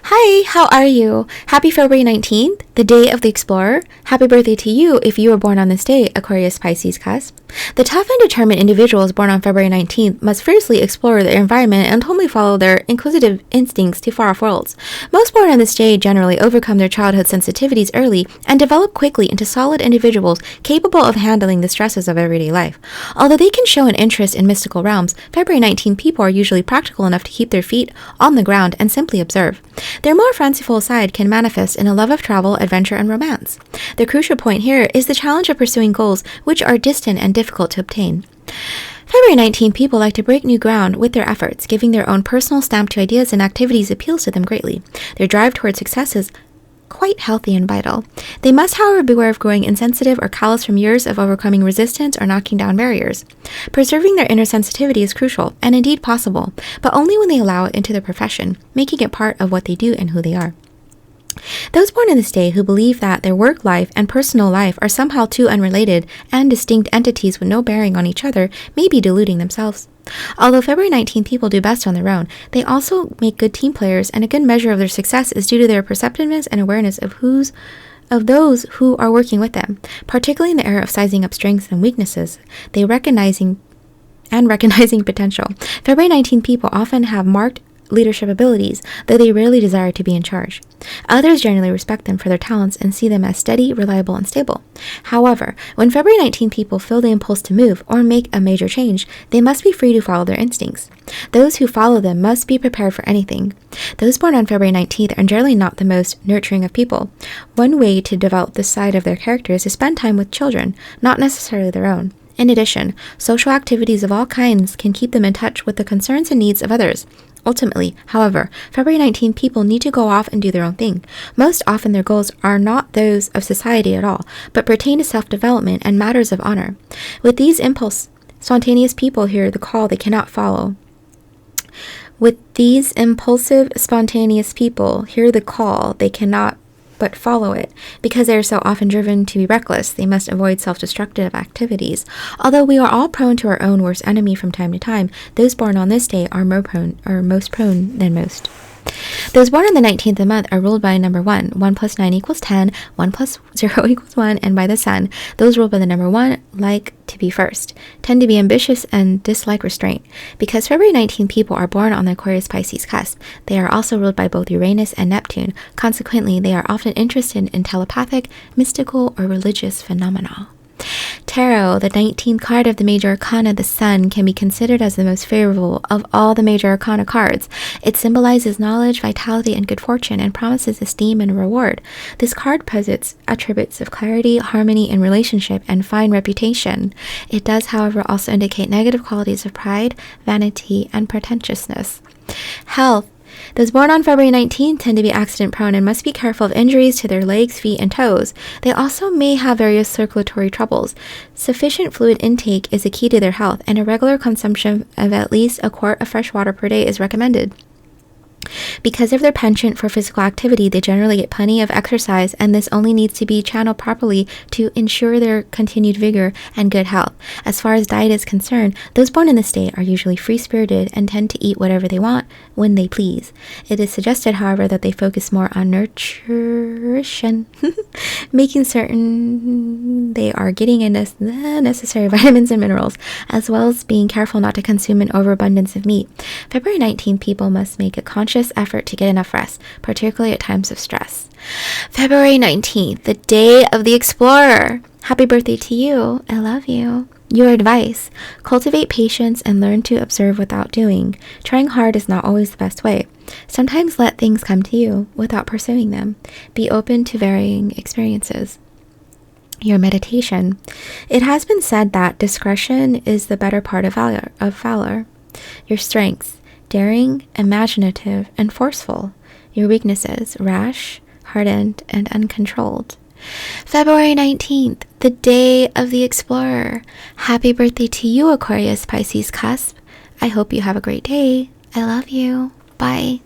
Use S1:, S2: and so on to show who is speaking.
S1: Hi, how are you? Happy February 19th, the day of the explorer. Happy birthday to you if you were born on this day, Aquarius, Pisces, Cusp. The tough and determined individuals born on February 19th must fiercely explore their environment and totally follow their inquisitive instincts to far-off worlds. Most born on this day generally overcome their childhood sensitivities early and develop quickly into solid individuals capable of handling the stresses of everyday life. Although they can show an interest in mystical realms, February 19 people are usually practical enough to keep their feet on the ground and simply observe. Their more fanciful side can manifest in a love of travel, adventure, and romance. The crucial point here is the challenge of pursuing goals which are distant and difficult to obtain. February 19 people like to break new ground with their efforts. Giving their own personal stamp to ideas and activities appeals to them greatly. Their drive towards success is quite healthy and vital. They must, however, beware of growing insensitive or callous from years of overcoming resistance or knocking down barriers. Preserving their inner sensitivity is crucial, and indeed possible, but only when they allow it into their profession, making it part of what they do and who they are. Those born in this day who believe that their work life and personal life are somehow two unrelated and distinct entities with no bearing on each other may be deluding themselves. Although February 19 people do best on their own, they also make good team players, and a good measure of their success is due to their perceptiveness and awareness of those who are working with them, particularly in the era of sizing up strengths and weaknesses. Recognizing potential. February 19 people often have marked leadership abilities, though they rarely desire to be in charge. Others generally respect them for their talents and see them as steady, reliable, and stable. However, when February 19 people feel the impulse to move or make a major change, they must be free to follow their instincts. Those who follow them must be prepared for anything. Those born on February 19th are generally not the most nurturing of people. One way to develop this side of their character is to spend time with children, not necessarily their own. In addition, social activities of all kinds can keep them in touch with the concerns and needs of others. Ultimately, however, February 19 people need to go off and do their own thing. Most often their goals are not those of society at all, but pertain to self-development and matters of honor. With these spontaneous people hear the call they cannot follow. With these impulsive, spontaneous people hear the call they cannot but follow it. Because they are so often driven to be reckless, they must avoid self-destructive activities. Although we are all prone to our own worst enemy from time to time, those born on this day are most prone than most. Those born on the 19th of the month are ruled by number 1. 1 plus 9 equals 10, 1 plus 0 equals 1, and by the sun. Those ruled by the number 1 like to be first, tend to be ambitious, and dislike restraint. Because February 19 people are born on the Aquarius Pisces cusp, they are also ruled by both Uranus and Neptune. Consequently, they are often interested in telepathic, mystical, or religious phenomena. Tarot, the 19th card of the major arcana, the Sun, can be considered as the most favorable of all the major arcana cards. It symbolizes knowledge, vitality, and good fortune, and promises esteem and reward. This card posits attributes of clarity, harmony in relationship, and fine reputation. It does, however, also indicate negative qualities of pride, vanity, and pretentiousness. Health. Those born on February 19 tend to be accident-prone and must be careful of injuries to their legs, feet, and toes. They also may have various circulatory troubles. Sufficient fluid intake is a key to their health, and a regular consumption of at least a quart of fresh water per day is recommended. Because of their penchant for physical activity, they generally get plenty of exercise, and this only needs to be channeled properly to ensure their continued vigor and good health. As far as diet is concerned, those born in this day are usually free-spirited and tend to eat whatever they want when they please. It is suggested, however, that they focus more on nutrition, making certain they are getting in the necessary vitamins and minerals, as well as being careful not to consume an overabundance of meat. February 19 people must make a conscious effort to get enough rest, particularly at times of stress. February 19th, the day of the explorer. Happy birthday to you. I love you. Your advice: cultivate patience and learn to observe without doing. Trying hard is not always the best way. Sometimes let things come to you without pursuing them. Be open to varying experiences. Your meditation. It has been said that discretion is the better part of valor. Your strengths: daring, imaginative, and forceful. Your weaknesses: rash, hardened, and uncontrolled. February 19th, the day of the explorer. Happy birthday to you, Aquarius, Pisces, Cusp. I hope you have a great day. I love you. Bye.